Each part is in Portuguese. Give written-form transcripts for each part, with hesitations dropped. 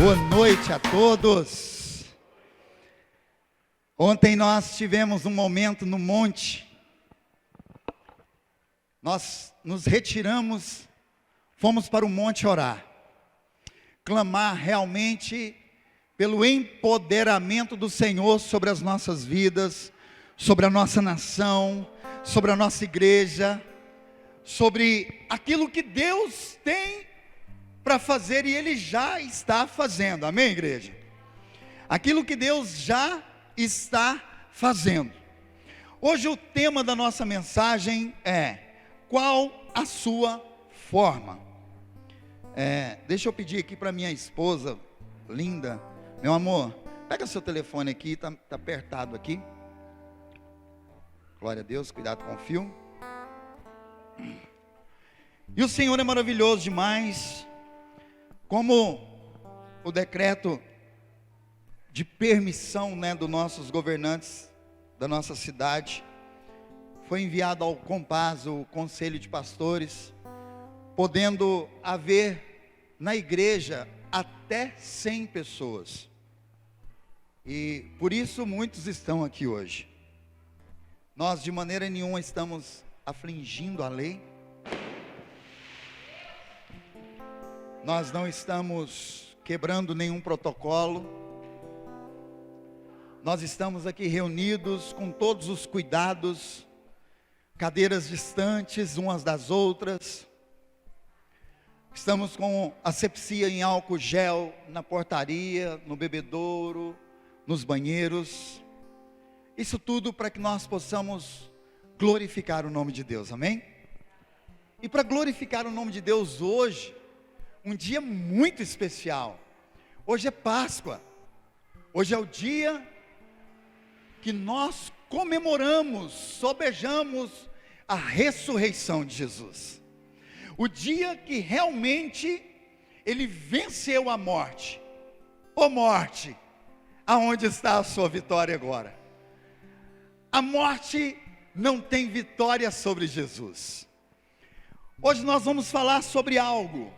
Boa noite a todos. Ontem nós tivemos um momento no monte. Nós nos retiramos, fomos para o monte orar, clamar realmente pelo empoderamento do Senhor sobre as nossas vidas, sobre a nossa nação, sobre a nossa igreja, sobre aquilo que Deus tem para fazer e Ele já está fazendo, amém, igreja? Aquilo que Deus já está fazendo. Hoje o tema da nossa mensagem é: qual a sua forma? Deixa eu pedir aqui para minha esposa linda, meu amor, pega seu telefone aqui, tá apertado aqui. Glória a Deus, cuidado com o fio. E o Senhor é maravilhoso demais. Como o decreto de permissão, dos nossos governantes da nossa cidade foi enviado ao COMPAS, o Conselho de Pastores, podendo haver na igreja até 100 pessoas. E por isso muitos estão aqui hoje. Nós de maneira nenhuma estamos afligindo a lei. Nós não estamos quebrando nenhum protocolo. Nós estamos aqui reunidos com todos os cuidados, cadeiras distantes umas das outras. Estamos com asepsia em álcool gel na portaria, no bebedouro, nos banheiros. Isso tudo para que nós possamos glorificar o nome de Deus, amém? E para glorificar o nome de Deus hoje, um dia muito especial. Hoje é Páscoa. Hoje é o dia que nós comemoramos, sobejamos a ressurreição de Jesus. O dia que realmente Ele venceu a morte. Ô morte, aonde está a sua vitória agora? A morte não tem vitória sobre Jesus. Hoje nós vamos falar sobre algo.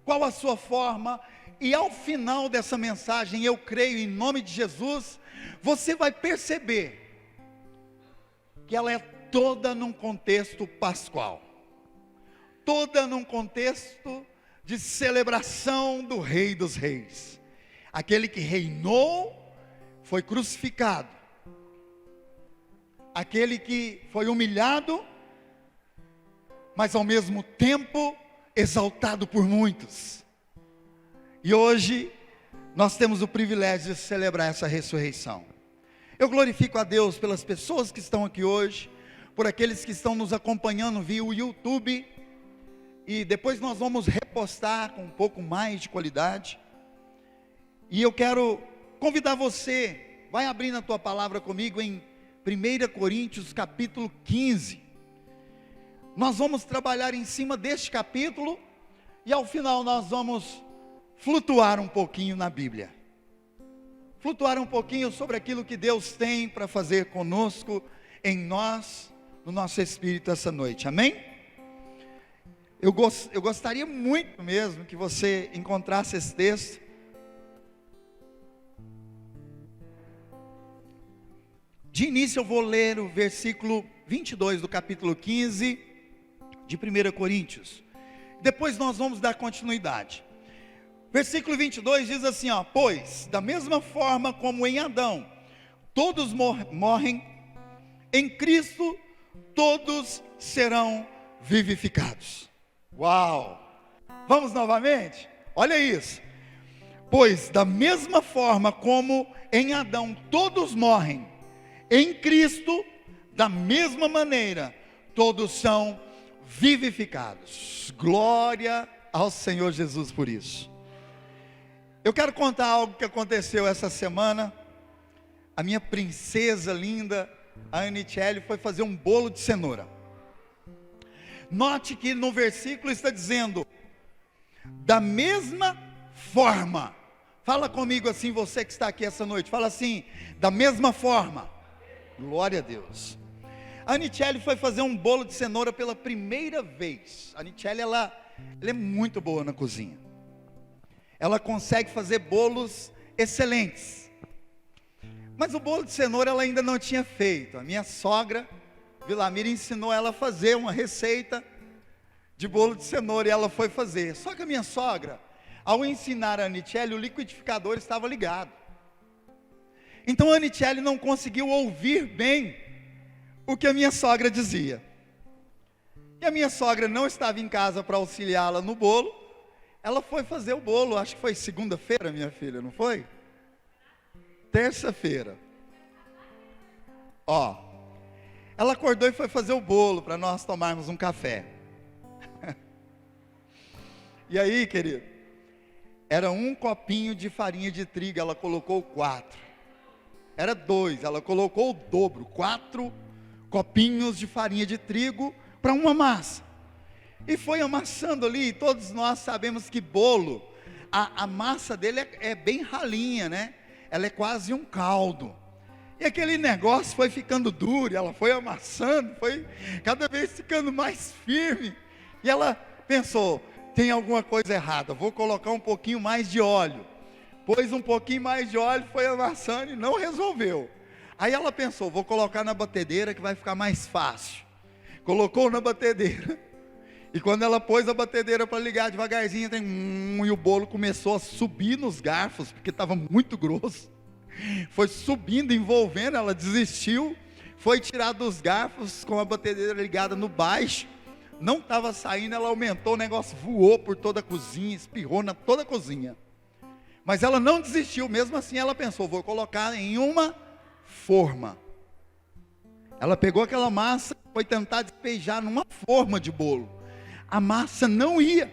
Qual a sua forma? E ao final dessa mensagem, eu creio em nome de Jesus, você vai perceber que ela é toda num contexto pascual, toda num contexto de celebração do Rei dos Reis, aquele que reinou, foi crucificado, aquele que foi humilhado, mas ao mesmo tempo exaltado por muitos. E hoje nós temos o privilégio de celebrar essa ressurreição. Eu glorifico a Deus pelas pessoas que estão aqui hoje, por aqueles que estão nos acompanhando via o YouTube, e depois nós vamos repostar com um pouco mais de qualidade. E eu quero convidar você, vai abrindo a tua palavra comigo em 1 Coríntios capítulo 15. Nós vamos trabalhar em cima deste capítulo e ao final nós vamos flutuar um pouquinho na Bíblia. Flutuar um pouquinho sobre aquilo que Deus tem para fazer conosco, em nós, no nosso espírito essa noite, amém? Eu gostaria muito mesmo que você encontrasse esse texto. De início eu vou ler o versículo 22 do capítulo 15 de 1 Coríntios. Depois nós vamos dar continuidade. Versículo 22 diz assim, pois da mesma forma como em Adão todos morrem, em Cristo todos serão vivificados. Uau! Vamos novamente? Olha isso. Pois da mesma forma como em Adão todos morrem, em Cristo da mesma maneira todos são vivificados. Glória ao Senhor Jesus por isso. Eu quero contar algo que aconteceu essa semana. A minha princesa linda, a Anicelli, foi fazer um bolo de cenoura. Note que no versículo está dizendo, da mesma forma. Fala comigo assim, você que está aqui essa noite, fala assim, da mesma forma. Glória a Deus. A Anicelli foi fazer um bolo de cenoura pela primeira vez. A Anicelli, ela é muito boa na cozinha. ela consegue fazer bolos excelentes. Mas o bolo de cenoura ela ainda não tinha feito. A minha sogra, Vilamira, ensinou ela a fazer uma receita de bolo de cenoura e ela foi fazer. Só que a minha sogra, ao ensinar a Anichele, o liquidificador estava ligado. Então a Anichele não conseguiu ouvir bem o que a minha sogra dizia. E a minha sogra não estava em casa para auxiliá-la no bolo. Ela foi fazer o bolo, acho que foi segunda-feira, minha filha, não foi? Terça-feira. Ela acordou e foi fazer o bolo para nós tomarmos um café. E aí, querido, era um copinho de farinha de trigo, ela colocou 4. Era 2, ela colocou o dobro, 4 copinhos de farinha de trigo para uma massa. E foi amassando ali, todos nós sabemos que bolo, a massa dele é bem ralinha, né? Ela é quase um caldo. E aquele negócio foi ficando duro, ela foi amassando, foi cada vez ficando mais firme. E ela pensou, tem alguma coisa errada, vou colocar um pouquinho mais de óleo. Pôs um pouquinho mais de óleo, foi amassando e não resolveu. Aí ela pensou, vou colocar na batedeira que vai ficar mais fácil. Colocou na batedeira. E quando ela pôs a batedeira para ligar devagarzinho, e o bolo começou a subir nos garfos, porque estava muito grosso. Foi subindo, envolvendo, ela desistiu. Foi tirar dos garfos com a batedeira ligada no baixo. Não estava saindo, ela aumentou, o negócio voou por toda a cozinha, espirrou na toda a cozinha. Mas ela não desistiu, mesmo assim ela pensou, vou colocar em uma forma. Ela pegou aquela massa, foi tentar despejar numa forma de bolo. A massa não ia.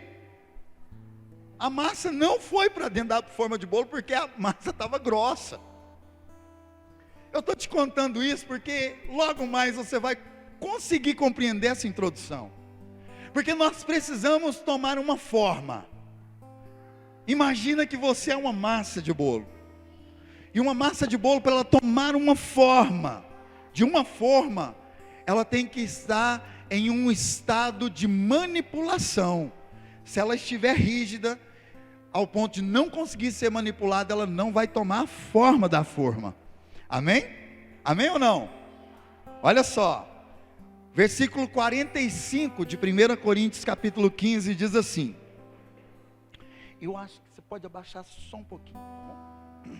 A massa não foi para dentro da forma de bolo, porque a massa estava grossa. Eu estou te contando isso porque logo mais você vai conseguir compreender essa introdução. Porque nós precisamos tomar uma forma. Imagina que você é uma massa de bolo. E uma massa de bolo, para ela tomar uma forma, de uma forma, ela tem que estar em um estado de manipulação. Se ela estiver rígida, ao ponto de não conseguir ser manipulada, ela não vai tomar a forma da forma. Amém? Amém ou não? Olha só, versículo 45 de 1 Coríntios capítulo 15 diz assim. Eu acho que você pode abaixar só um pouquinho, tá bom?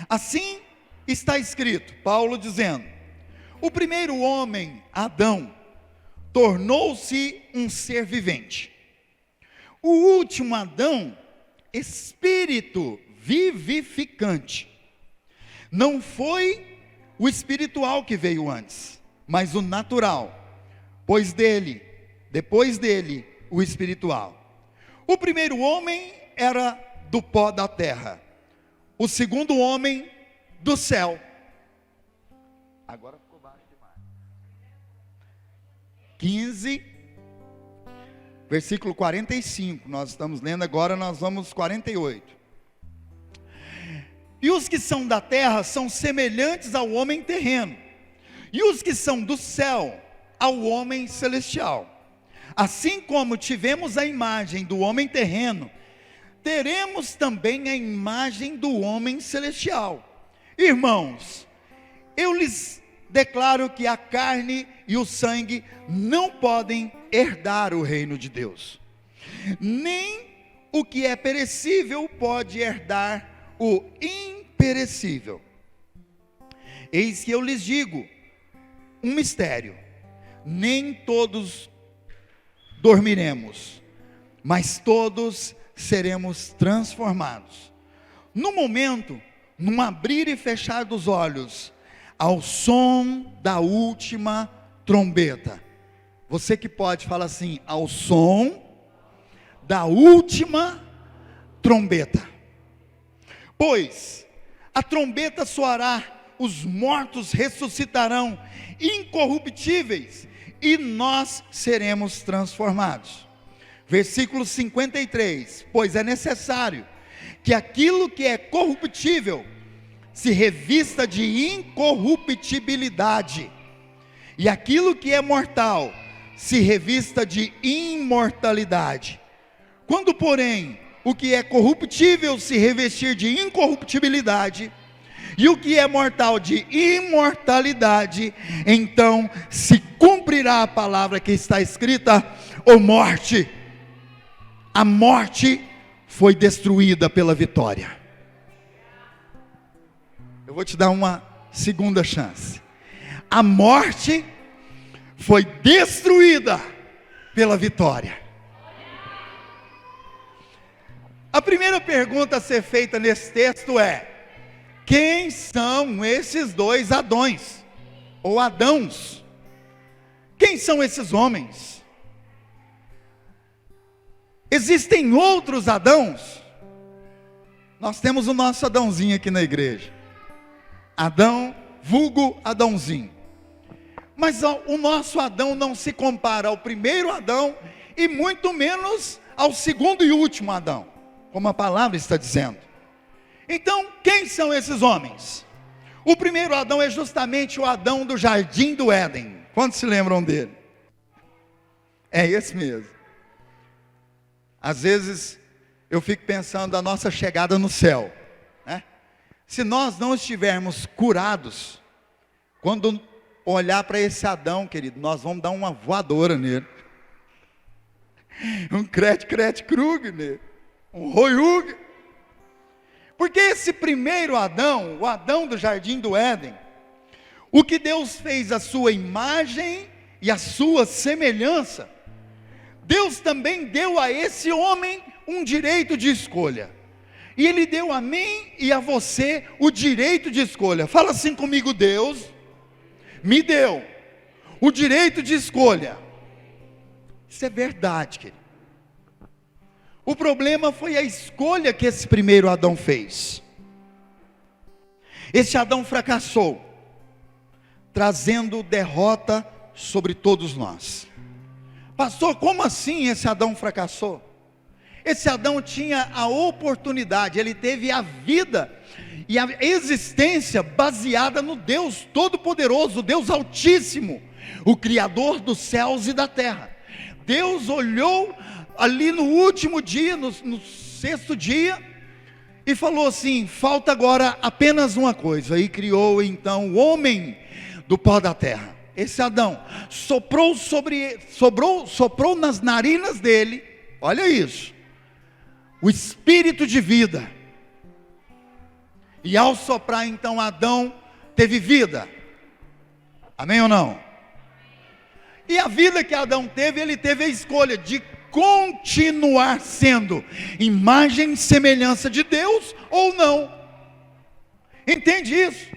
Assim está escrito, Paulo dizendo, o primeiro homem, Adão, tornou-se um ser vivente. O último Adão, espírito vivificante. Não foi o espiritual que veio antes, mas o natural, pois depois dele, o espiritual. O primeiro homem era do pó da terra, o segundo homem do céu. Agora ficou baixo demais. 15, versículo 45, nós estamos lendo agora, nós vamos 48. E os que são da terra são semelhantes ao homem terreno, e os que são do céu, ao homem celestial. Assim como tivemos a imagem do homem terreno, teremos também a imagem do homem celestial. Irmãos, eu lhes declaro que a carne e o sangue não podem herdar o reino de Deus, nem o que é perecível pode herdar o imperecível. Eis que eu lhes digo um mistério: nem todos dormiremos, mas todos seremos transformados, no momento, num abrir e fechar dos olhos, ao som da última trombeta. Você que pode falar assim, ao som da última trombeta. Pois a trombeta soará, os mortos ressuscitarão incorruptíveis, e nós seremos transformados. Versículo 53, pois é necessário que aquilo que é corruptível se revista de incorruptibilidade, e aquilo que é mortal se revista de imortalidade. Quando, porém, o que é corruptível se revestir de incorruptibilidade, e o que é mortal de imortalidade, então se cumprirá a palavra que está escrita: ó morte, a morte foi destruída pela vitória. Eu vou te dar uma segunda chance. A morte foi destruída pela vitória. A primeira pergunta a ser feita nesse texto é: quem são esses dois Adões? Ou Adãos? Quem são esses homens? Existem outros Adãos? Nós temos o nosso Adãozinho aqui na igreja. Adão, vulgo Adãozinho. Mas o nosso Adão não se compara ao primeiro Adão, e muito menos ao segundo e último Adão, como a palavra está dizendo. Então, quem são esses homens? O primeiro Adão é justamente o Adão do jardim do Éden. Quantos se lembram dele? É esse mesmo. Às vezes eu fico pensando na nossa chegada no céu, né? Se nós não estivermos curados, quando olhar para esse Adão, querido, nós vamos dar uma voadora nele, um krug nele, um roiug. Porque esse primeiro Adão, o Adão do jardim do Éden, o que Deus fez à sua imagem e à sua semelhança, Deus também deu a esse homem um direito de escolha. E Ele deu a mim e a você o direito de escolha. Fala assim comigo: Deus me deu o direito de escolha. Isso é verdade, querido. O problema foi a escolha que esse primeiro Adão fez. Esse Adão fracassou, trazendo derrota sobre todos nós. Pastor, como assim esse Adão fracassou? Esse Adão tinha a oportunidade, ele teve a vida e a existência baseada no Deus Todo-Poderoso, Deus Altíssimo, o Criador dos céus e da terra. Deus olhou ali no último dia, no sexto dia, e falou assim: falta agora apenas uma coisa. E criou então o homem do pó da terra. Esse Adão soprou nas narinas dele, olha isso, o espírito de vida. E ao soprar então Adão teve vida. Amém ou não? E a vida que Adão teve, ele teve a escolha de continuar sendo imagem e semelhança de Deus ou não. Entende isso?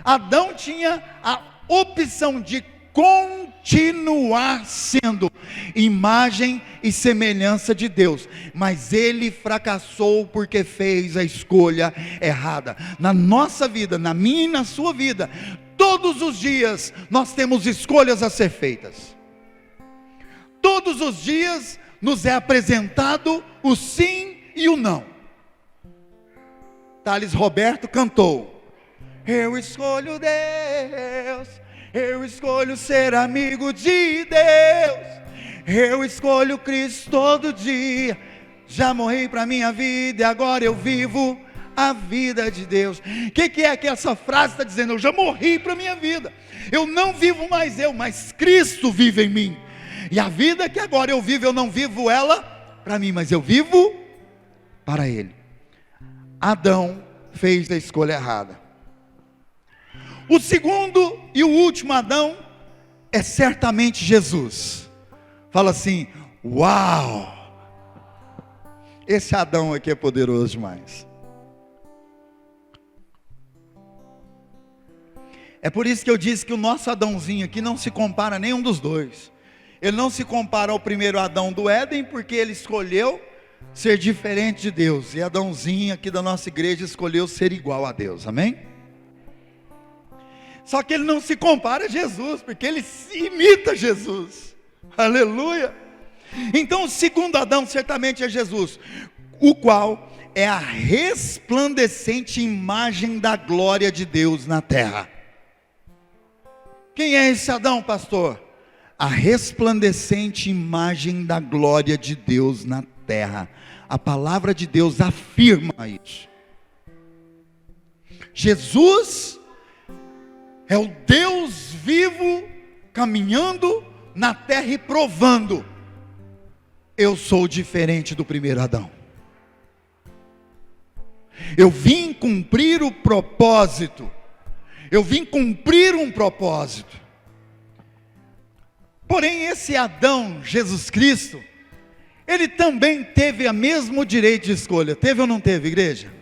Adão tinha a opção de continuar sendo imagem e semelhança de Deus, mas ele fracassou porque fez a escolha errada. Na nossa vida, na minha e na sua vida, todos os dias nós temos escolhas a ser feitas. Todos os dias nos é apresentado o sim e o não. Thales Roberto cantou: eu escolho Deus, eu escolho ser amigo de Deus, eu escolho Cristo todo dia. Já morri para minha vida e agora eu vivo a vida de Deus. O que é que essa frase está dizendo? Eu já morri para minha vida, eu não vivo mais eu, mas Cristo vive em mim. E a vida que agora eu vivo, eu não vivo ela para mim, mas eu vivo para Ele. Adão fez a escolha errada. O segundo e o último Adão é certamente Jesus. Fala assim: uau! Esse Adão aqui é poderoso demais. É por isso que eu disse que o nosso Adãozinho aqui não se compara a nenhum dos dois. Ele não se compara ao primeiro Adão do Éden, porque ele escolheu ser diferente de Deus. E Adãozinho aqui da nossa igreja escolheu ser igual a Deus, amém? Só que ele não se compara a Jesus, porque ele imita Jesus, aleluia. Então o segundo Adão certamente é Jesus, o qual é a resplandecente imagem da glória de Deus na terra. Quem é esse Adão, pastor? A resplandecente imagem da glória de Deus na terra. A palavra de Deus afirma isso. Jesus é o Deus vivo caminhando na terra e provando: eu sou diferente do primeiro Adão. Eu vim cumprir o propósito. Eu vim cumprir um propósito. Porém, esse Adão, Jesus Cristo, ele também teve o mesmo direito de escolha. Teve ou não teve, igreja?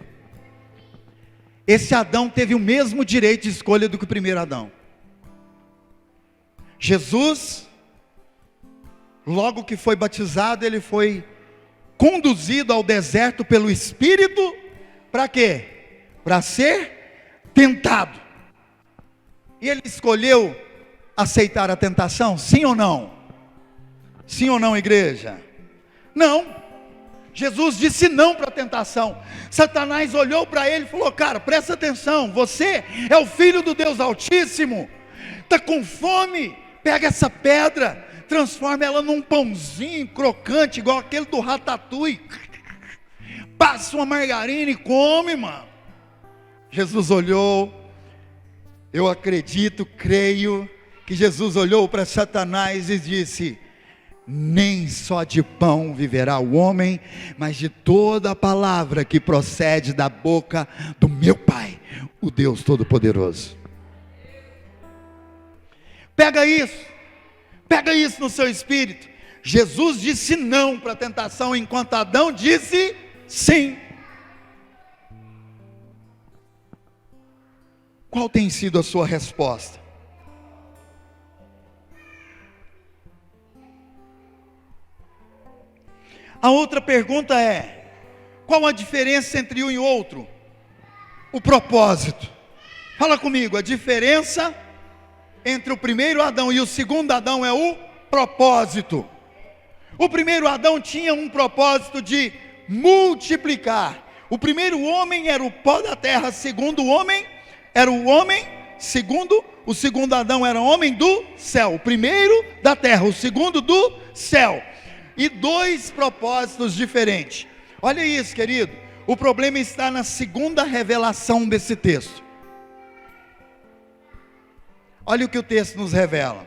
Esse Adão teve o mesmo direito de escolha do que o primeiro Adão. Jesus, logo que foi batizado, ele foi conduzido ao deserto pelo Espírito. Para quê? Para ser tentado. E ele escolheu aceitar a tentação? Sim ou não? Sim ou não, igreja? Não. Jesus disse não para a tentação. Satanás olhou para ele e falou: cara, presta atenção, você é o filho do Deus Altíssimo, está com fome, pega essa pedra, transforma ela num pãozinho crocante, igual aquele do Ratatouille, passa uma margarina e come, mano. Jesus olhou, eu acredito, creio, que Jesus olhou para Satanás e disse: nem só de pão viverá o homem, mas de toda a palavra que procede da boca do meu Pai, o Deus Todo-Poderoso. Pega isso no seu espírito. Jesus disse não para a tentação, enquanto Adão disse sim. Qual tem sido a sua resposta? A outra pergunta é: qual a diferença entre um e outro? O propósito. Fala comigo, a diferença entre o primeiro Adão e o segundo Adão é o propósito. O primeiro Adão tinha um propósito de multiplicar. O primeiro homem era o pó da terra, segundo homem era o homem, o segundo Adão era homem do céu. O primeiro da terra, o segundo do céu. E dois propósitos diferentes. Olha isso, querido. O problema está na segunda revelação desse texto. Olha o que o texto nos revela.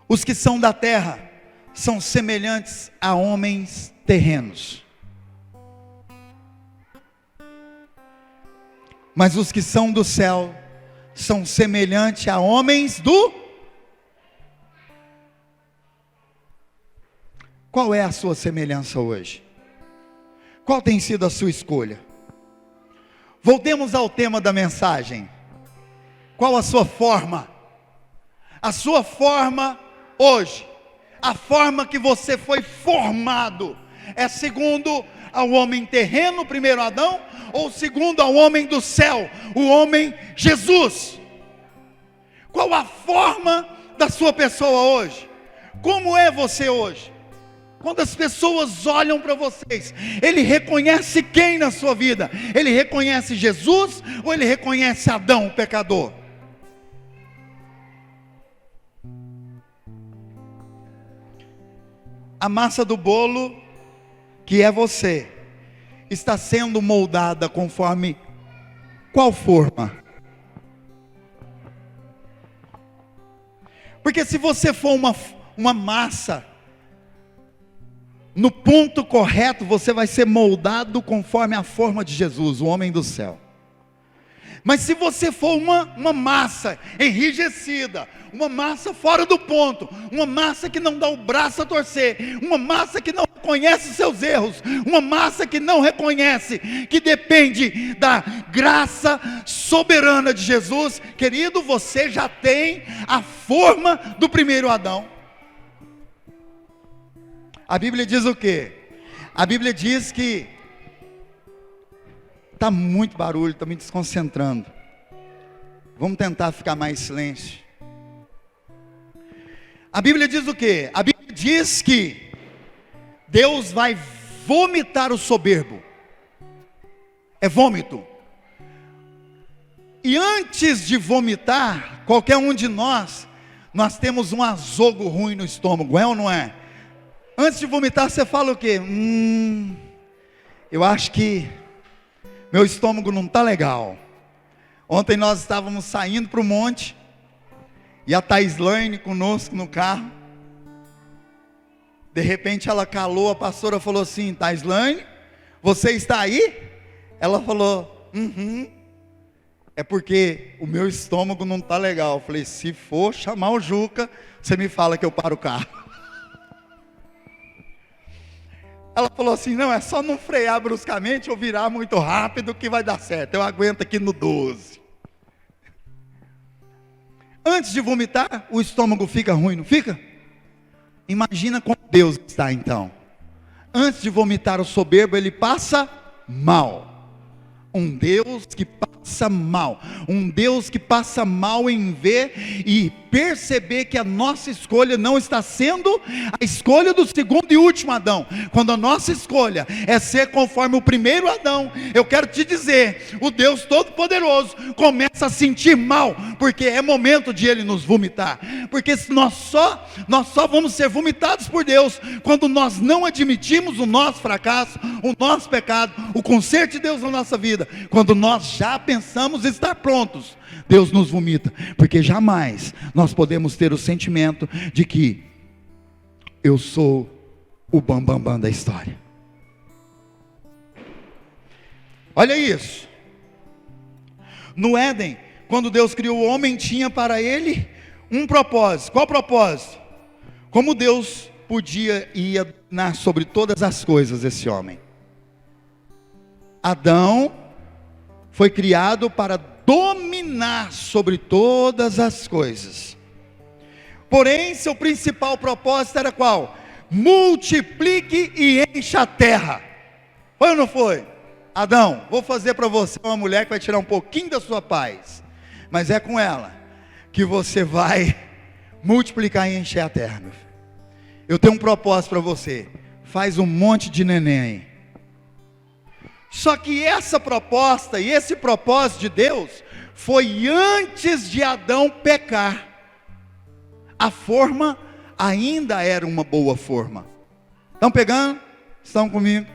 Os que são da terra são semelhantes a homens terrenos, mas os que são do céu são semelhantes a homens do... Qual é a sua semelhança hoje? Qual tem sido a sua escolha? Voltemos ao tema da mensagem. Qual a sua forma? A sua forma hoje, a forma que você foi formado, é segundo ao homem terreno, primeiro Adão, ou segundo ao homem do céu, o homem Jesus? Qual a forma da sua pessoa hoje? Como é você hoje? Quando as pessoas olham para vocês, ele reconhece quem na sua vida? Ele reconhece Jesus ou ele reconhece Adão, o pecador? A massa do bolo, que é você, está sendo moldada conforme qual forma? Porque se você for uma massa, no ponto correto, você vai ser moldado conforme a forma de Jesus, o homem do céu. Mas se você for uma massa enrijecida, uma massa fora do ponto, uma massa que não dá o braço a torcer, uma massa que não reconhece seus erros, uma massa que não reconhece que depende da graça soberana de Jesus, querido, você já tem a forma do primeiro Adão. A Bíblia diz o quê? A Bíblia diz que... Está muito barulho, está me desconcentrando. Vamos tentar ficar mais silêncio. A Bíblia diz o quê? A Bíblia diz que Deus vai vomitar o soberbo. É vômito. E antes de vomitar, qualquer um de nós temos um azogo ruim no estômago, é ou não é? Antes de vomitar, você fala o quê? Eu acho que meu estômago não está legal. Ontem nós estávamos saindo para o monte, e a Thaislane conosco no carro. De repente ela calou, a pastora falou assim: Thaislane, você está aí? Ela falou: é porque o meu estômago não está legal. Eu falei: se for chamar o Juca, você me fala que eu paro o carro. Ela falou assim: não, é só não frear bruscamente ou virar muito rápido que vai dar certo, eu aguento aqui no 12. Antes de vomitar, o estômago fica ruim, não fica? Imagina como Deus está então. Antes de vomitar o soberbo, ele passa mal. Um Deus que passa mal. Um Deus que passa mal em ver e perceber que a nossa escolha não está sendo a escolha do segundo e último Adão. Quando a nossa escolha é ser conforme o primeiro Adão, eu quero te dizer, o Deus Todo-Poderoso começa a sentir mal, porque é momento de Ele nos vomitar. Porque nós só vamos ser vomitados por Deus quando nós não admitimos o nosso fracasso, o nosso pecado, o conserto de Deus na nossa vida. Quando nós já pensamos estar prontos, Deus nos vomita, porque jamais nós podemos ter o sentimento de que eu sou o bambambam da história. Olha isso. No Éden, quando Deus criou o homem, tinha para ele um propósito. Qual propósito? Como Deus ia dominar sobre todas as coisas esse homem? Adão foi criado para dominar sobre todas as coisas. Porém, seu principal propósito era qual? Multiplique e encha a terra. Foi ou não foi? Adão, vou fazer para você uma mulher que vai tirar um pouquinho da sua paz, mas é com ela que você vai multiplicar e encher a terra, meu filho. Eu tenho um propósito para você. Faz um monte de neném aí. Só que essa proposta e esse propósito de Deus foi antes de Adão pecar. A forma ainda era uma boa forma. Estão pegando? Estão comigo?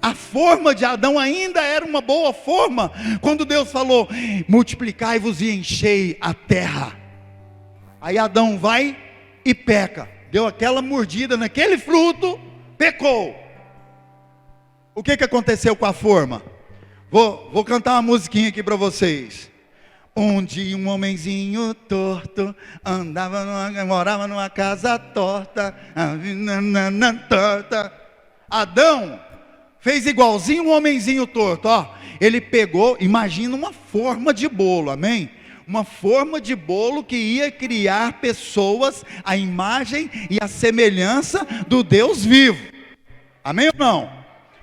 A forma de Adão ainda era uma boa forma, quando Deus falou: multiplicai-vos e enchei a terra. Aí Adão vai e peca, deu aquela mordida naquele fruto, pecou. O que aconteceu com a forma? Vou cantar uma musiquinha aqui para vocês. Um dia um homenzinho torto morava numa casa torta. Adão fez igualzinho um homenzinho torto, ó. Ele pegou, imagina uma forma de bolo, amém? Uma forma de bolo que ia criar pessoas à imagem e à semelhança do Deus vivo. Amém ou não?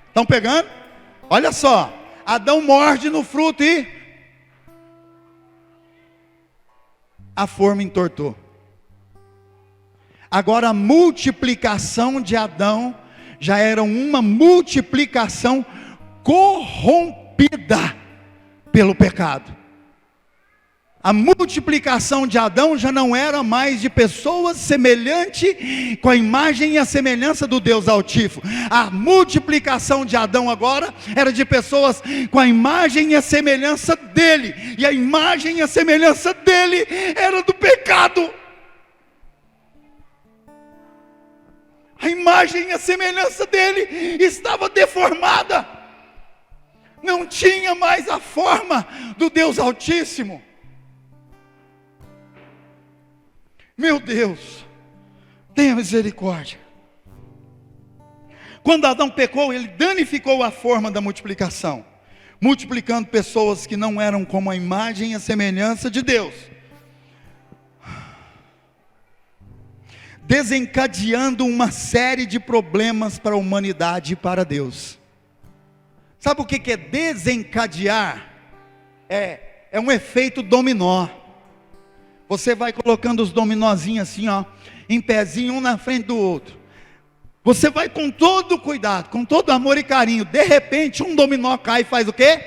Estão pegando? Olha só, Adão morde no fruto e a forma entortou. Agora a multiplicação de Adão já era uma multiplicação corrompida pelo pecado. A multiplicação de Adão já não era mais de pessoas semelhantes com a imagem e a semelhança do Deus Altíssimo. A multiplicação de Adão agora era de pessoas com a imagem e a semelhança dele. E a imagem e a semelhança dele era do pecado. A imagem e a semelhança dele estava deformada. Não tinha mais a forma do Deus Altíssimo. Meu Deus, tenha misericórdia. Quando Adão pecou, ele danificou a forma da multiplicação, multiplicando pessoas que não eram como a imagem e a semelhança de Deus, desencadeando uma série de problemas para a humanidade e para Deus. Sabe o que é desencadear? É um efeito dominó. Você vai colocando os dominózinhos assim, ó, em pezinho, um na frente do outro. Você vai com todo cuidado, com todo amor e carinho. De repente, um dominó cai e faz o quê?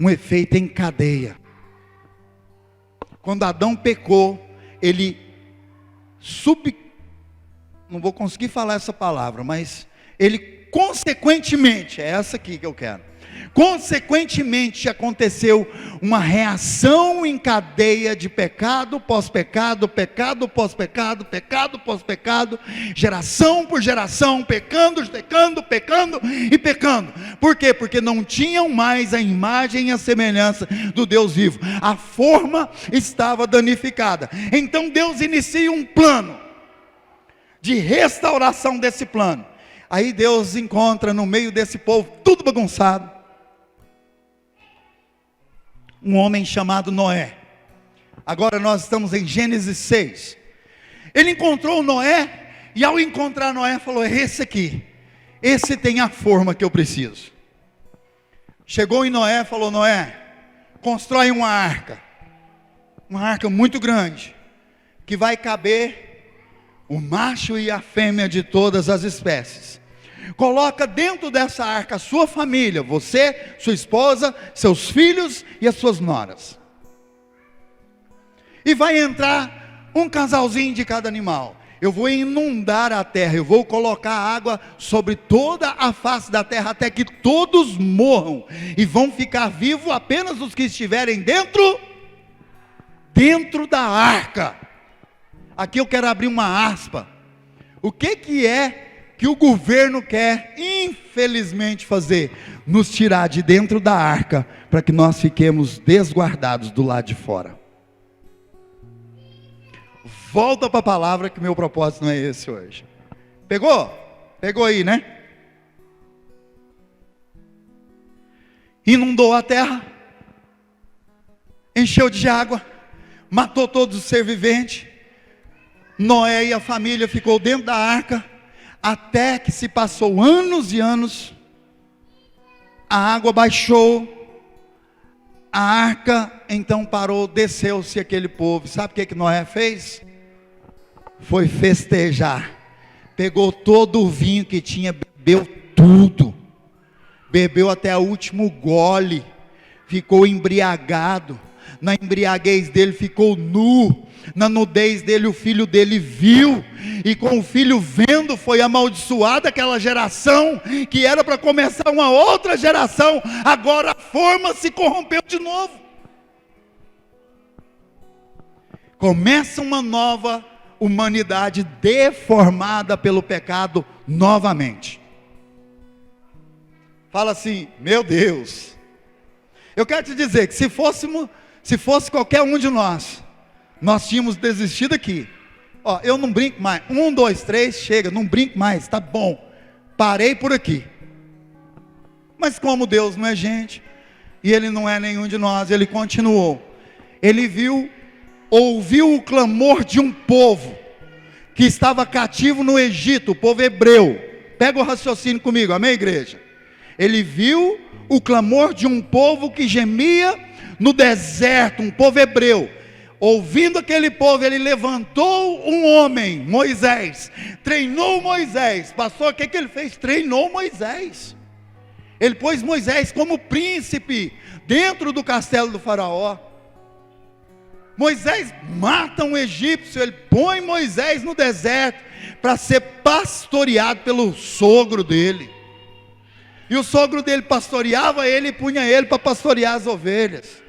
Um efeito em cadeia. Quando Adão pecou, ele não vou conseguir falar essa palavra, mas ele consequentemente, é essa aqui que eu quero. Consequentemente aconteceu uma reação em cadeia de pecado pós pecado, pecado pós pecado, pecado pós pecado, geração por geração, pecando e pecando. Por quê? Porque não tinham mais a imagem e a semelhança do Deus vivo. A forma estava danificada. Então Deus inicia um plano de restauração desse plano. Aí Deus encontra no meio desse povo tudo bagunçado um homem chamado Noé. Agora nós estamos em Gênesis 6. Ele encontrou Noé, e ao encontrar Noé falou: é esse aqui, esse tem a forma que eu preciso. Chegou em Noé, falou: Noé, constrói uma arca muito grande, que vai caber o macho e a fêmea de todas as espécies. Coloca dentro dessa arca a sua família, você, sua esposa, seus filhos e as suas noras. E vai entrar um casalzinho de cada animal. Eu vou inundar a terra, eu vou colocar água sobre toda a face da terra, até que todos morram, e vão ficar vivos apenas os que estiverem dentro da arca. Aqui eu quero abrir uma aspa. O que é que o governo quer, infelizmente, fazer? Nos tirar de dentro da arca, para que nós fiquemos desguardados do lado de fora. Volta para a palavra, que meu propósito não é esse hoje. Pegou? Pegou aí, né? Inundou a terra, encheu de água, matou todos os seres viventes. Noé e a família ficou dentro da arca, até que se passou anos e anos. A água baixou, a arca então parou, desceu-se aquele povo. Sabe o que Noé fez? Foi festejar. Pegou todo o vinho que tinha, bebeu tudo, bebeu até o último gole, ficou embriagado. Na embriaguez dele ficou nu, na nudez dele o filho dele viu, e com o filho vendo foi amaldiçoada aquela geração, que era para começar uma outra geração. Agora a forma se corrompeu de novo, começa uma nova humanidade deformada pelo pecado novamente. Fala assim: meu Deus. Eu quero te dizer que se fosse qualquer um de nós tínhamos desistido aqui. Ó, eu não brinco mais. 1, 2, 3, chega, não brinco mais, tá bom. Parei por aqui. Mas como Deus não é gente, e Ele não é nenhum de nós, Ele continuou. Ele ouviu o clamor de um povo que estava cativo no Egito, o povo hebreu. Pega o raciocínio comigo, amém, igreja? Ele viu o clamor de um povo que gemia no deserto, um povo hebreu. Ouvindo aquele povo, ele levantou um homem, Moisés, treinou Moisés. Pastor, o que ele fez? Treinou Moisés. Ele pôs Moisés como príncipe dentro do castelo do faraó. Moisés mata um egípcio, ele põe Moisés no deserto para ser pastoreado pelo sogro dele. E o sogro dele pastoreava ele e punha ele para pastorear as ovelhas.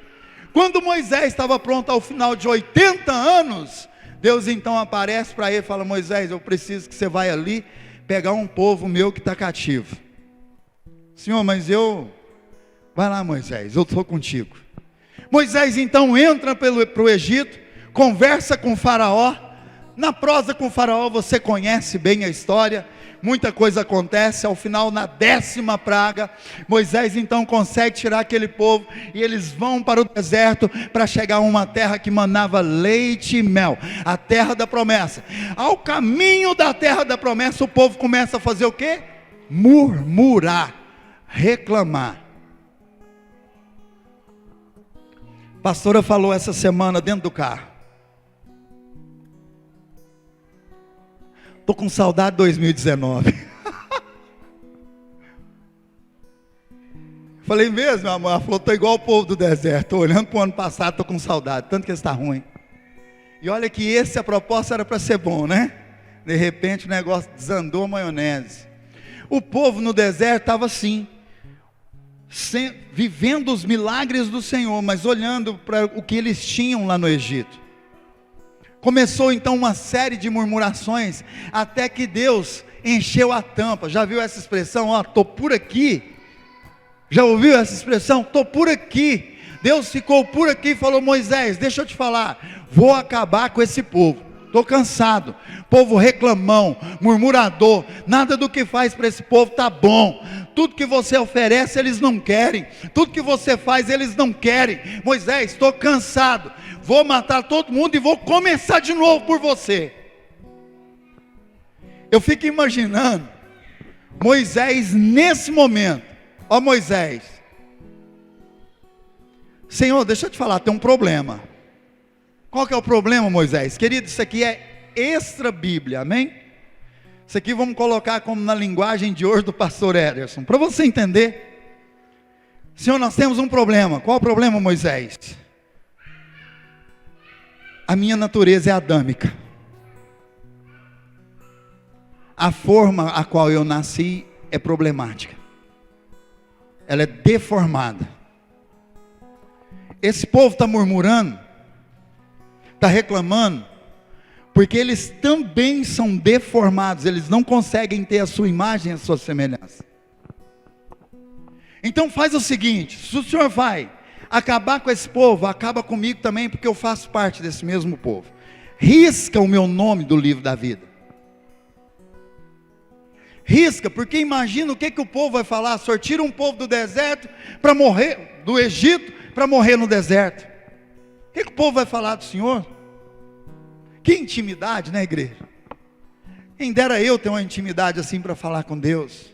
Quando Moisés estava pronto ao final de 80 anos, Deus então aparece para ele e fala: Moisés, eu preciso que você vá ali pegar um povo meu que está cativo. Senhor, mas vai lá, Moisés, eu estou contigo. Moisés então entra para o Egito, conversa com o faraó. Na prosa com o faraó você conhece bem a história. Muita coisa acontece. Ao final, na 10ª praga, Moisés então consegue tirar aquele povo, e eles vão para o deserto, para chegar a uma terra que manava leite e mel, a terra da promessa. Ao caminho da terra da promessa, o povo começa a fazer o quê? Murmurar, reclamar. A pastora falou essa semana dentro do carro: estou com saudade de 2019. Falei mesmo, amor. Ela falou: estou igual o povo do deserto, estou olhando para o ano passado, estou com saudade, tanto que está ruim. E olha que a proposta era para ser bom, né? De repente o negócio desandou a maionese. O povo no deserto estava assim, vivendo os milagres do Senhor, mas olhando para o que eles tinham lá no Egito. Começou então uma série de murmurações, até que Deus encheu a tampa. Já viu essa expressão? Ó, estou por aqui. Já ouviu essa expressão? Estou por aqui. Deus ficou por aqui e falou: Moisés, deixa eu te falar, vou acabar com esse povo. Estou cansado, povo reclamão, murmurador, nada do que faz para esse povo está bom. Tudo que você oferece eles não querem, tudo que você faz eles não querem. Moisés, estou cansado, vou matar todo mundo e vou começar de novo por você. Eu fico imaginando Moisés nesse momento. Ó Moisés, Senhor, deixa eu te falar, tem um problema. Qual que é o problema, Moisés? Querido, isso aqui é extra Bíblia, amém? Isso aqui vamos colocar como na linguagem de hoje do pastor Ederson, para você entender. Senhor, nós temos um problema. Qual o problema, Moisés? A minha natureza é adâmica. A forma a qual eu nasci é problemática. Ela é deformada. Esse povo está murmurando, está reclamando, porque eles também são deformados, eles não conseguem ter a sua imagem, a sua semelhança. Então faz o seguinte: se o Senhor vai acabar com esse povo, acaba comigo também, porque eu faço parte desse mesmo povo. Risca o meu nome do livro da vida. Risca, porque imagina o que o povo vai falar. O Senhor tira um povo do deserto para morrer, do Egito, para morrer no deserto. O que o povo vai falar do Senhor? Que intimidade, né, igreja? Quem dera eu ter uma intimidade assim para falar com Deus,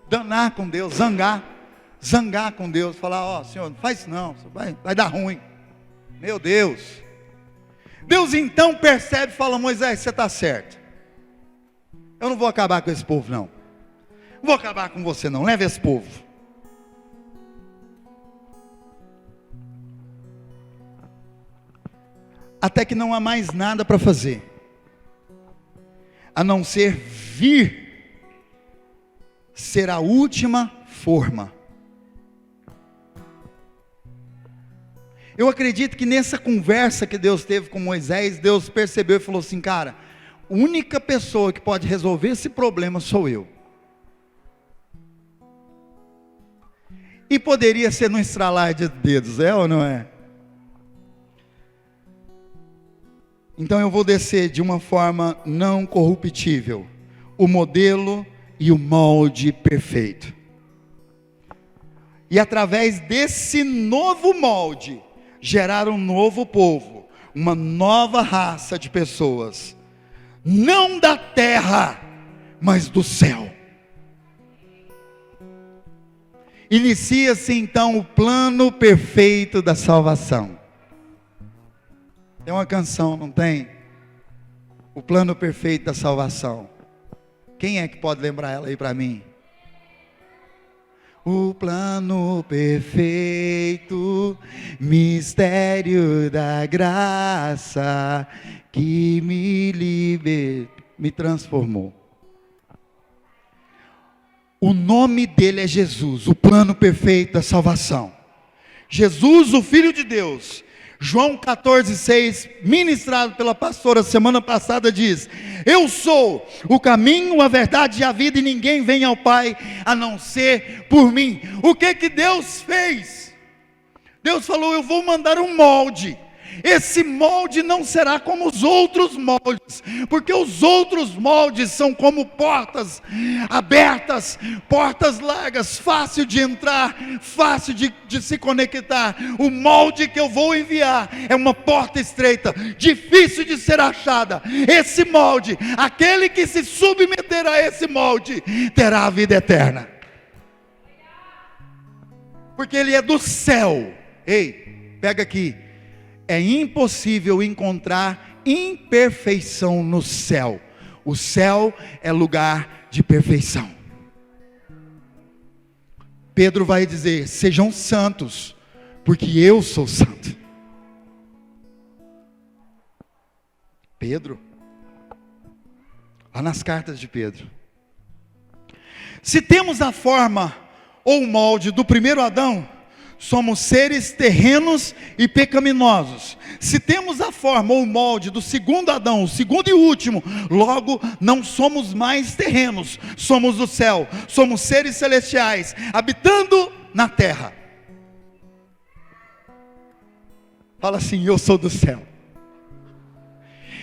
danar com Deus, zangar com Deus, falar: ó, Senhor, não faz isso não, vai dar ruim. Meu Deus. Deus então percebe e fala: Moisés, você está certo. Eu não vou acabar com esse povo não. Não vou acabar com você não, leva esse povo. Até que não há mais nada para fazer, a não ser vir ser a última forma. Eu acredito que nessa conversa que Deus teve com Moisés, Deus percebeu e falou assim: cara, a única pessoa que pode resolver esse problema sou eu. E poderia ser no estralar de dedos, é ou não é? Então eu vou descer de uma forma não corruptível, o modelo e o molde perfeito. E através desse novo molde, gerar um novo povo, uma nova raça de pessoas, não da terra, mas do céu. Inicia-se então o plano perfeito da salvação. Tem uma canção, não tem? O plano perfeito da salvação. Quem é que pode lembrar ela aí para mim? O plano perfeito, mistério da graça, que me transformou. O nome dele é Jesus, o plano perfeito da salvação. Jesus, o Filho de Deus. João 14,6, ministrado pela pastora semana passada, diz: eu sou o caminho, a verdade e a vida, e ninguém vem ao Pai a não ser por mim. O que Deus fez? Deus falou: eu vou mandar um molde. Esse molde não será como os outros moldes, porque os outros moldes são como portas abertas, portas largas, fácil de entrar, fácil de se conectar. O molde que eu vou enviar é uma porta estreita, difícil de ser achada. Esse molde, aquele que se submeter a esse molde, terá a vida eterna, porque ele é do céu. Ei, pega aqui. É impossível encontrar imperfeição no céu. O céu é lugar de perfeição. Pedro vai dizer: sejam santos, porque eu sou santo. Pedro. Lá nas cartas de Pedro. Se temos a forma ou o molde do primeiro Adão, somos seres terrenos e pecaminosos. Se temos a forma ou o molde do segundo Adão, o segundo e último, logo não somos mais terrenos, somos do céu, somos seres celestiais, habitando na terra. Fala assim: eu sou do céu.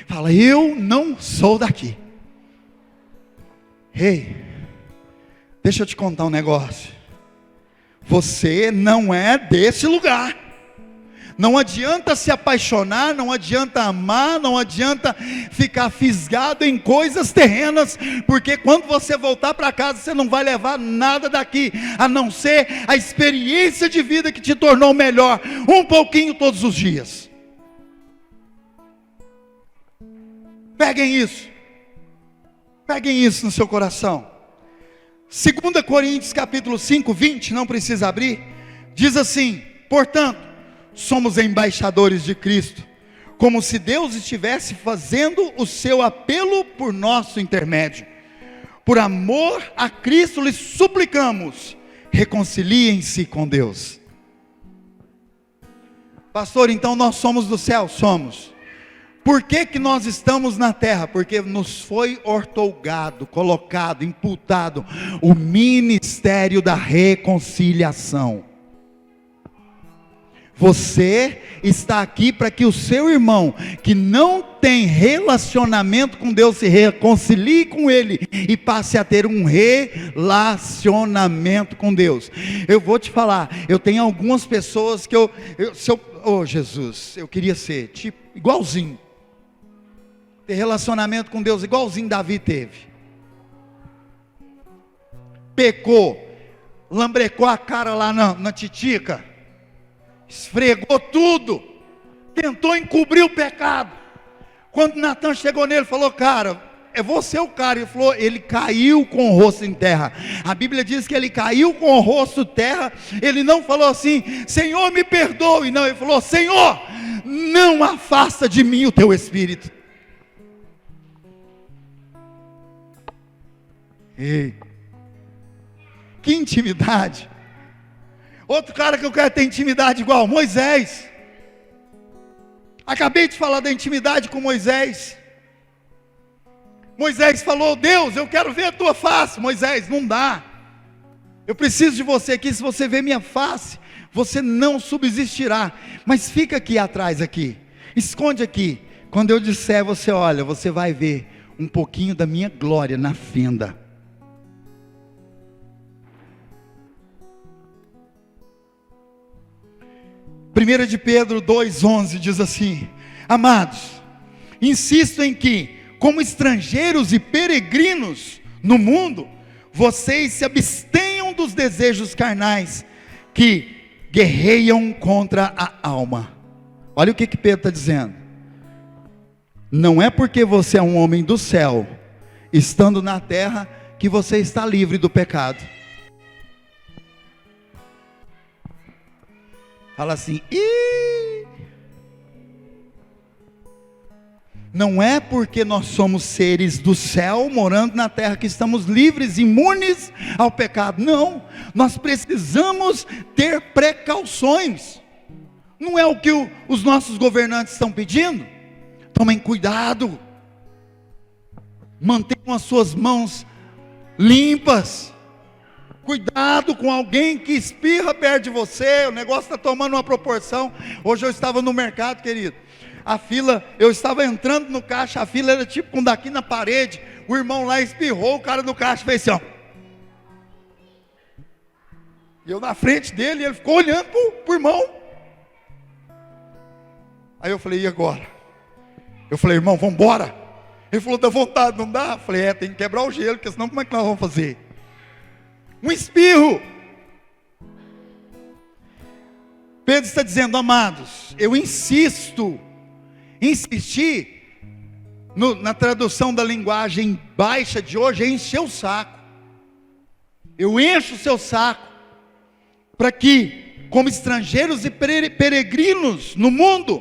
Fala: eu não sou daqui. Ei, deixa eu te contar um negócio. Você não é desse lugar. Não adianta se apaixonar, não adianta amar, não adianta ficar fisgado em coisas terrenas, porque quando você voltar para casa, você não vai levar nada daqui, a não ser a experiência de vida que te tornou melhor, um pouquinho todos os dias. Peguem isso no seu coração. 2 Coríntios capítulo 5, 20, não precisa abrir, diz assim: portanto, somos embaixadores de Cristo, como se Deus estivesse fazendo o seu apelo por nosso intermédio. Por amor a Cristo lhes suplicamos, reconciliem-se com Deus. Pastor, então nós somos do céu? Somos. Por que nós estamos na terra? Porque nos foi outorgado, colocado, imputado o ministério da reconciliação. Você está aqui para que o seu irmão, que não tem relacionamento com Deus, se reconcilie com Ele e passe a ter um relacionamento com Deus. Eu vou te falar, eu tenho algumas pessoas que oh Jesus, eu queria ser tipo igualzinho. Ter relacionamento com Deus igualzinho Davi teve. Pecou, lambrecou a cara lá na titica, esfregou tudo, tentou encobrir o pecado. Quando Natan chegou nele, falou: cara, é você o cara. Ele falou: ele caiu com o rosto em terra. A Bíblia diz que ele caiu com o rosto em terra. Ele não falou assim: Senhor, me perdoe. Não, ele falou: Senhor, não afasta de mim o teu espírito. Ei, que intimidade. Outro cara que eu quero ter intimidade igual Moisés. Acabei de falar da intimidade com Moisés. Moisés falou: Deus, eu quero ver a tua face. Moisés, não dá. Eu preciso de você aqui. Se você ver minha face, você não subsistirá. Mas fica aqui atrás aqui. Esconde aqui. Quando eu disser, você olha, você vai ver um pouquinho da minha glória na fenda. 1 de Pedro 2,11 diz assim: amados, insisto em que, como estrangeiros e peregrinos no mundo, vocês se abstenham dos desejos carnais que guerreiam contra a alma. Olha o que Pedro está dizendo. Não é porque você é um homem do céu, estando na terra, que você está livre do pecado. Fala assim: ih! Não é porque nós somos seres do céu, morando na terra, que estamos livres, imunes ao pecado. Não, nós precisamos ter precauções. Não é o que os nossos governantes estão pedindo? Tomem cuidado, mantenham as suas mãos limpas. Cuidado com alguém que espirra perto de você, o negócio está tomando uma proporção. Hoje eu estava no mercado, querido, a fila, eu estava entrando no caixa, a fila era tipo com daqui na parede, o irmão lá espirrou, o cara do caixa fez assim, ó. E eu na frente dele, ele ficou olhando pro irmão. Aí eu falei: e agora? Eu falei: irmão, vamos embora. Ele falou: dá vontade, não dá? Eu falei: tem que quebrar o gelo, porque senão como é que nós vamos fazer? Um espirro. Pedro está dizendo: amados, eu insisti na tradução da linguagem baixa de hoje, é encher o saco. Eu encho o seu saco, para que, como estrangeiros e peregrinos no mundo,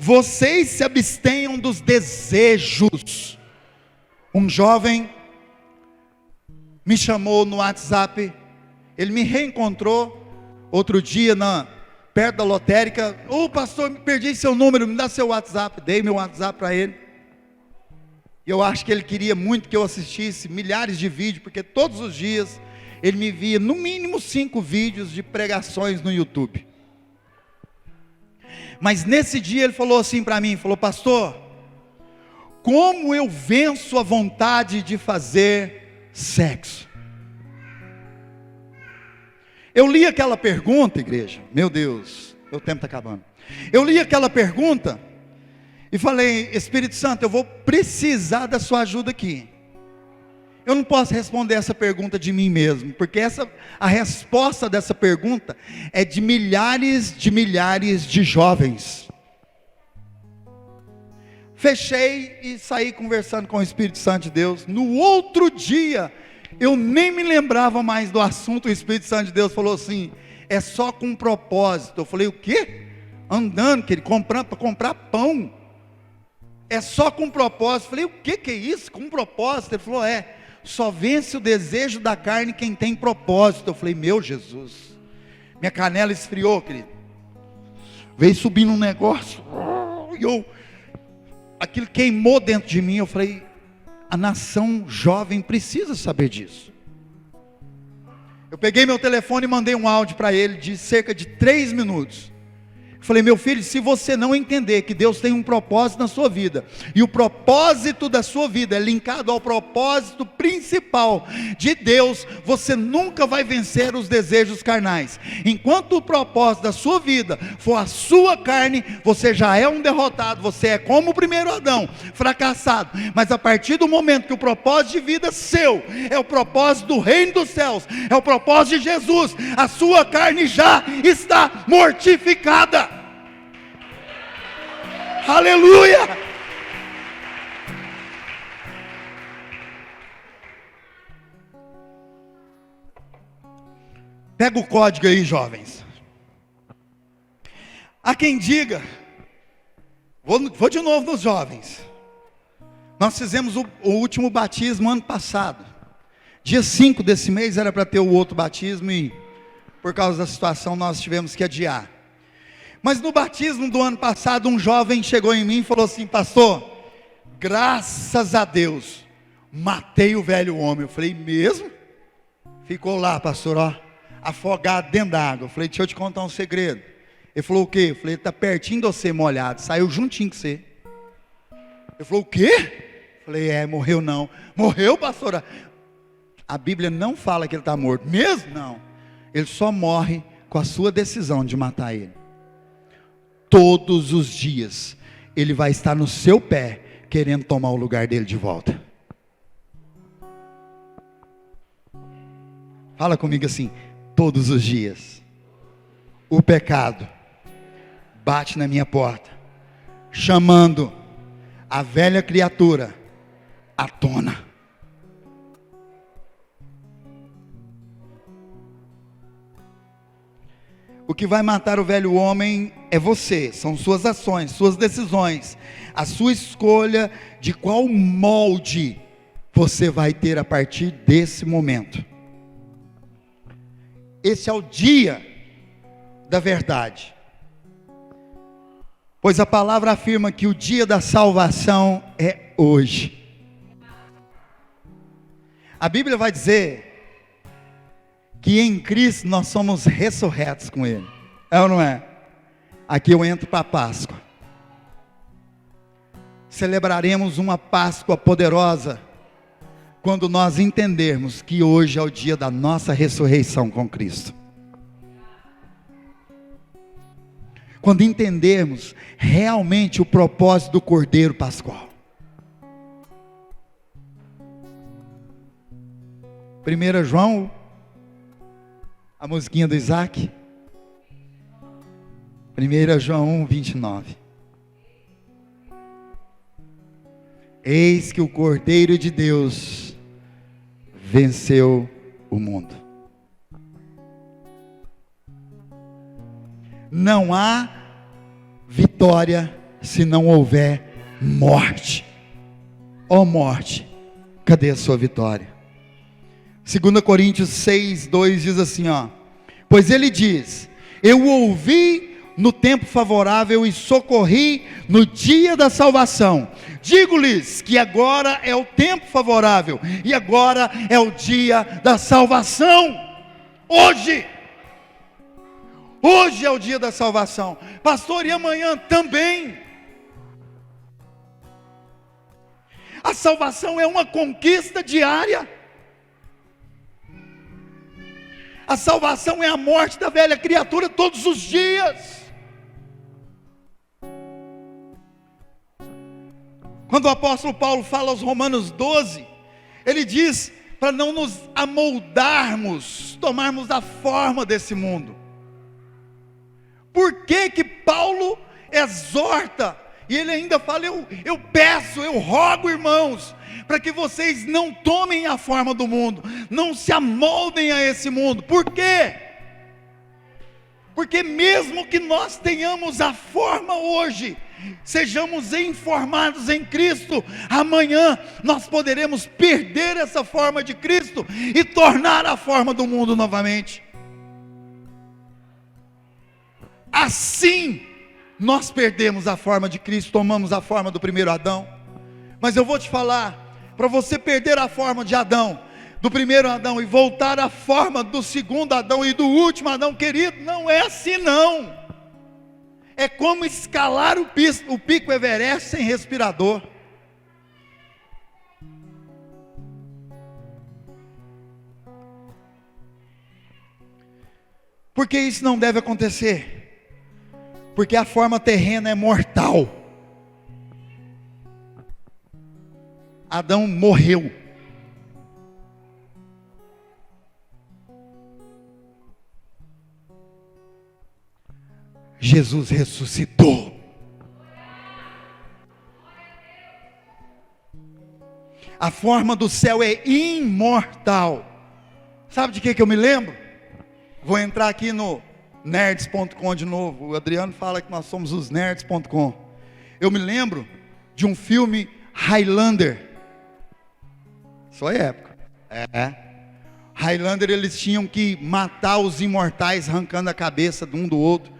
vocês se abstenham dos desejos. Um jovem me chamou no WhatsApp, ele me reencontrou outro dia perto da lotérica. Pastor, perdi seu número, me dá seu WhatsApp. Dei meu WhatsApp para ele. E eu acho que ele queria muito que eu assistisse milhares de vídeos, porque todos os dias ele me via no mínimo 5 vídeos de pregações no YouTube. Mas nesse dia ele falou assim para mim, falou: pastor, como eu venço a vontade de fazer sexo? Eu li aquela pergunta, igreja, meu Deus, meu tempo está acabando. Eu li aquela pergunta e falei: Espírito Santo, eu vou precisar da sua ajuda aqui. Eu não posso responder essa pergunta de mim mesmo, porque a resposta dessa pergunta é de milhares de jovens. Fechei e saí conversando com o Espírito Santo de Deus. No outro dia, eu nem me lembrava mais do assunto. O Espírito Santo de Deus falou assim: é só com propósito. Eu falei: o quê? Andando, que ele comprando para comprar pão. É só com propósito. Eu falei: o que é isso? Com propósito? Ele falou: só vence o desejo da carne quem tem propósito. Eu falei: meu Jesus, minha canela esfriou, querido. Veio subindo um negócio, e aquilo queimou dentro de mim. Eu falei: a nação jovem precisa saber disso. Eu peguei meu telefone e mandei um áudio para ele de cerca de 3 minutos. Falei: meu filho, se você não entender que Deus tem um propósito na sua vida, e o propósito da sua vida é linkado ao propósito principal de Deus, você nunca vai vencer os desejos carnais. Enquanto o propósito da sua vida for a sua carne, você já é um derrotado, você é como o primeiro Adão, fracassado. Mas a partir do momento que o propósito de vida seu é o propósito do reino dos céus, é o propósito de Jesus, a sua carne já está mortificada. Aleluia! Pega o código aí, jovens. Há quem diga, vou de novo nos jovens. Nós fizemos o último batismo ano passado. Dia 5 desse mês era para ter o outro batismo, e por causa da situação nós tivemos que adiar. Mas no batismo do ano passado, um jovem chegou em mim e falou assim: pastor, graças a Deus, matei o velho homem. Eu falei: mesmo? Ficou lá, pastor, afogado dentro da água. Eu falei: deixa eu te contar um segredo. Ele falou: o quê? Eu falei: está pertinho de você, molhado, saiu juntinho com você. Ele falou: o quê? Eu falei: morreu não. Morreu, pastor? A Bíblia não fala que ele está morto. Mesmo? Não. Ele só morre com a sua decisão de matar ele. Todos os dias ele vai estar no seu pé, querendo tomar o lugar dele de volta. Fala comigo assim: todos os dias o pecado bate na minha porta, chamando a velha criatura à tona. O que vai matar o velho homem é você, são suas ações, suas decisões, a sua escolha de qual molde você vai ter a partir desse momento. Esse é o dia da verdade, pois a palavra afirma que o dia da salvação é hoje. A Bíblia vai dizer que em Cristo nós somos ressurretos com Ele. É ou não é? Aqui eu entro para a Páscoa. Celebraremos uma Páscoa poderosa quando nós entendermos que hoje é o dia da nossa ressurreição com Cristo. Quando entendermos realmente o propósito do Cordeiro Pascual. 1 João, a musiquinha do Isaac. 1 João 1, 29. Eis que o Cordeiro de Deus venceu o mundo. Não há vitória se não houver morte. Ó morte, cadê a sua vitória? 2 Coríntios 6, 2 diz assim, ó: pois ele diz: eu ouvi no tempo favorável e socorri no dia da salvação. Digo-lhes que agora é o tempo favorável e agora é o dia da salvação. Hoje é o dia da salvação, pastor, e amanhã também. A salvação é uma conquista diária. A salvação é a morte da velha criatura todos os dias. Quando o apóstolo Paulo fala aos Romanos 12, ele diz para não nos amoldarmos, tomarmos a forma desse mundo. Por que que Paulo exorta? E ele ainda fala: eu peço, eu rogo, irmãos, para que vocês não tomem a forma do mundo, não se amoldem a esse mundo. Por quê? Porque mesmo que nós tenhamos a forma hoje, sejamos informados em Cristo, amanhã nós poderemos perder essa forma de Cristo e tornar a forma do mundo novamente. Assim, nós perdemos a forma de Cristo, tomamos a forma do primeiro Adão. Mas eu vou te falar, para você perder a forma de Adão, do primeiro Adão, e voltar à forma do segundo Adão e do último Adão, querido, não é assim não. É como escalar o pico Everest sem respirador. Por que isso não deve acontecer? Porque a forma terrena é mortal. Adão morreu. Jesus ressuscitou. A forma do céu é imortal. Sabe de que eu me lembro? Vou entrar aqui no nerds.com de novo. O Adriano fala que nós somos os nerds.com. Eu me lembro de um filme Highlander. Só é época. Highlander, eles tinham que matar os imortais, arrancando a cabeça de um do outro.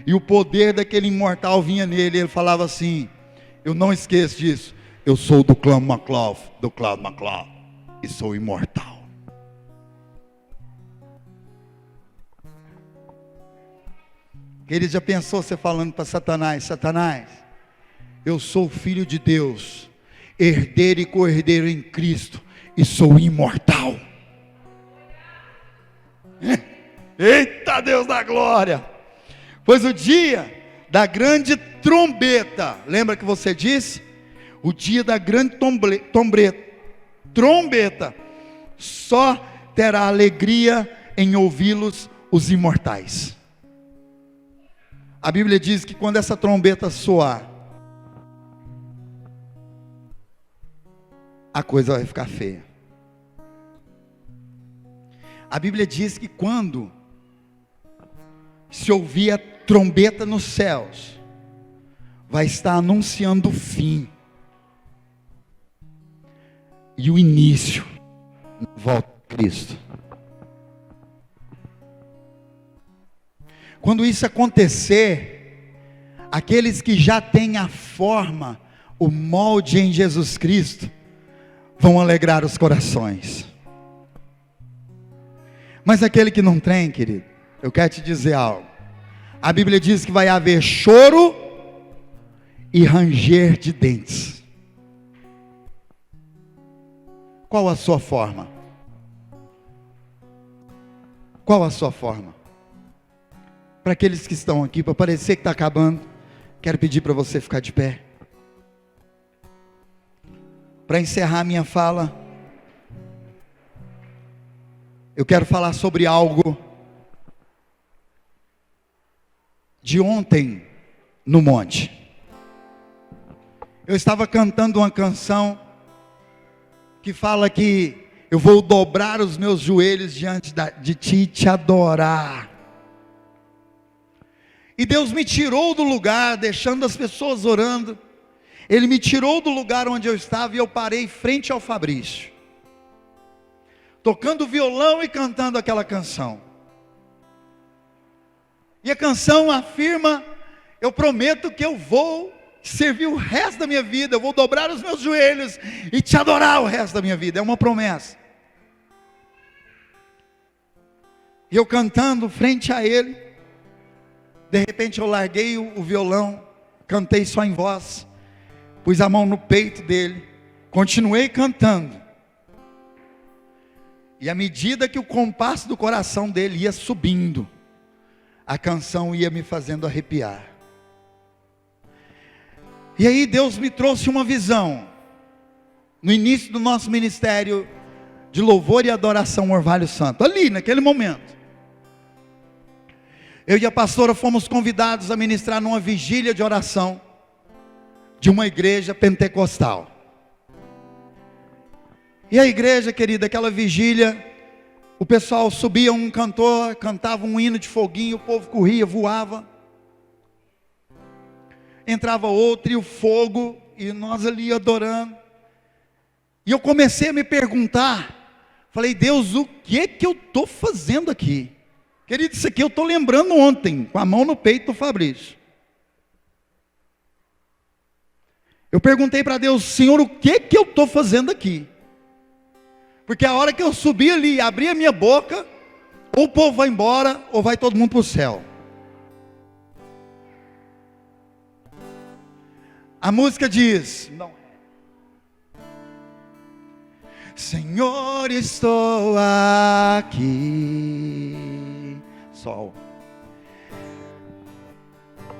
E o poder daquele imortal vinha nele. Ele falava assim: eu não esqueço disso. Eu sou do clã MacLeod, e sou imortal. Ele já pensou você falando para Satanás: Satanás, eu sou filho de Deus, herdeiro e co-herdeiro em Cristo, e sou imortal. Eita Deus da glória! Pois o dia da grande trombeta, lembra que você disse? O dia da grande trombeta, só terá alegria em ouvi-los os imortais. A Bíblia diz que quando essa trombeta soar, a coisa vai ficar feia. A Bíblia diz que quando se ouvir a trombeta nos céus, vai estar anunciando o fim e o início da volta de Cristo. Quando isso acontecer, aqueles que já têm a forma, o molde em Jesus Cristo, vão alegrar os corações. Mas aquele que não tem, querido, eu quero te dizer algo. A Bíblia diz que vai haver choro e ranger de dentes. Qual a sua forma? Qual a sua forma? Para aqueles que estão aqui, para parecer que está acabando, quero pedir para você ficar de pé. Para encerrar minha fala, eu quero falar sobre algo de ontem no monte. Eu estava cantando uma canção que fala que eu vou dobrar os meus joelhos diante de ti e te adorar. E Deus me tirou do lugar, deixando as pessoas orando. Ele me tirou do lugar onde eu estava e eu parei frente ao Fabrício, tocando violão e cantando aquela canção. E a canção afirma: eu prometo que eu vou servir o resto da minha vida, eu vou dobrar os meus joelhos e te adorar o resto da minha vida. É uma promessa. E eu cantando frente a ele, de repente eu larguei o violão, cantei só em voz, pus a mão no peito dele, continuei cantando. E à medida que o compasso do coração dele ia subindo, a canção ia me fazendo arrepiar. E aí Deus me trouxe uma visão, no início do nosso ministério de louvor e adoração Orvalho Santo, ali naquele momento. Eu e a pastora fomos convidados a ministrar numa vigília de oração de uma igreja pentecostal. E a igreja, querida, aquela vigília, o pessoal subia um cantor, cantava um hino de foguinho, o povo corria, voava. Entrava outro e o fogo, e nós ali adorando. E eu comecei a me perguntar, falei: Deus, o que é que eu estou fazendo aqui? Querido, isso aqui eu estou lembrando ontem, com a mão no peito do Fabrício. Eu perguntei para Deus: Senhor, o que é que eu estou fazendo aqui? Porque a hora que eu subi ali, abri a minha boca, ou o povo vai embora, ou vai todo mundo para o céu. A música diz: não. Senhor, estou aqui, sol,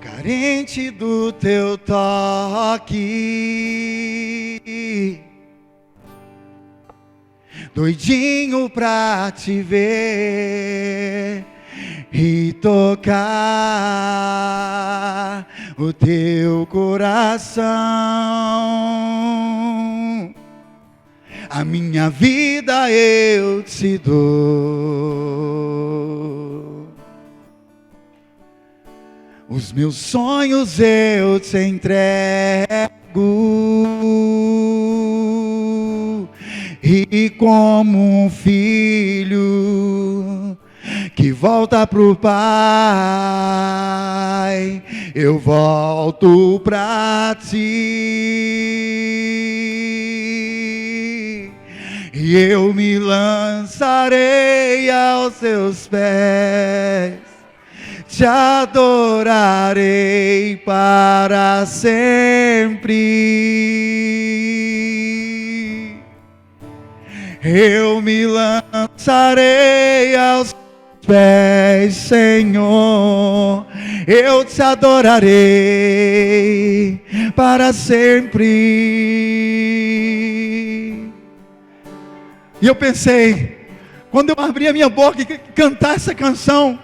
carente do teu toque, doidinho pra te ver e tocar o teu coração. A minha vida eu te dou, os meus sonhos eu te entrego, e como um filho que volta pro pai, eu volto pra ti, e eu me lançarei aos teus pés, te adorarei para sempre. Eu me lançarei aos pés, Senhor, eu te adorarei para sempre. E eu pensei, quando eu abrir a minha boca e cantar essa canção,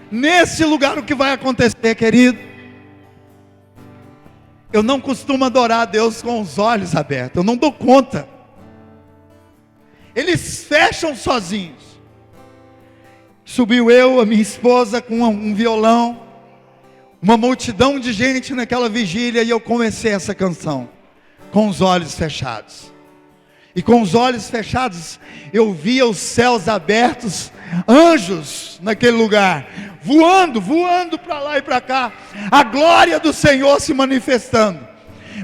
nesse lugar o que vai acontecer, querido? Eu não costumo adorar a Deus com os olhos abertos, eu não dou conta. Eles fecham sozinhos. Subiu eu, a minha esposa com um violão, uma multidão de gente naquela vigília, e eu comecei essa canção com os olhos fechados. E com os olhos fechados eu via os céus abertos, anjos naquele lugar, voando para lá e para cá, a glória do Senhor se manifestando.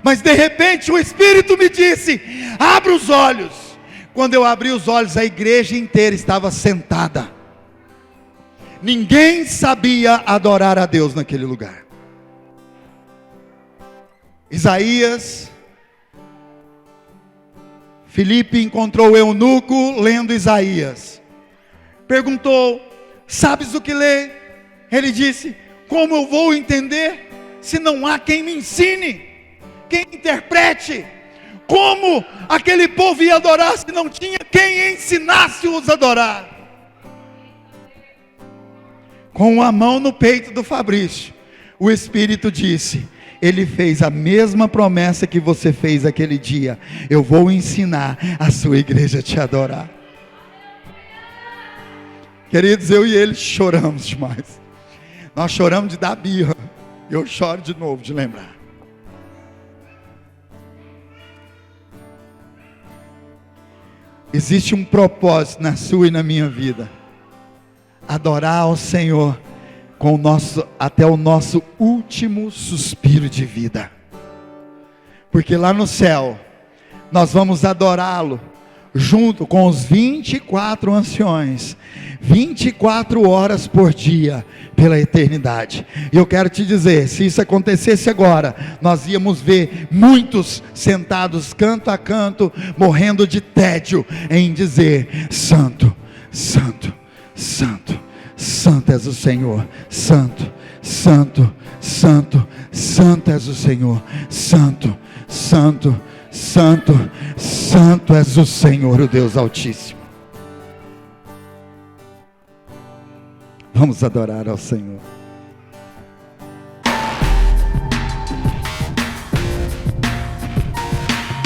Mas de repente o Espírito me disse: abra os olhos. Quando eu abri os olhos, a igreja inteira estava sentada. Ninguém sabia adorar a Deus naquele lugar. Isaías, Filipe encontrou o eunuco lendo Isaías. Perguntou: sabes o que lê? Ele disse: como eu vou entender se não há quem me ensine, quem interprete? Como aquele povo ia adorar se não tinha quem ensinasse-os a adorar? Com a mão no peito do Fabrício, o Espírito disse: ele fez a mesma promessa que você fez aquele dia. Eu vou ensinar a sua igreja a te adorar. Queridos, eu e ele choramos demais. Nós choramos de dar birra. Eu choro de novo de lembrar. Existe um propósito na sua e na minha vida: adorar ao Senhor até o nosso último suspiro de vida. Porque lá no céu nós vamos adorá-lo junto com os 24 anciões, 24 horas por dia, pela eternidade. E eu quero te dizer, se isso acontecesse agora, nós íamos ver muitos sentados canto a canto, morrendo de tédio em dizer: Santo, Santo, Santo, Santo és o Senhor, Santo, Santo, Santo, Santo és o Senhor, Santo, Santo, Santo, Santo és o Senhor, o Deus Altíssimo. Vamos adorar ao Senhor.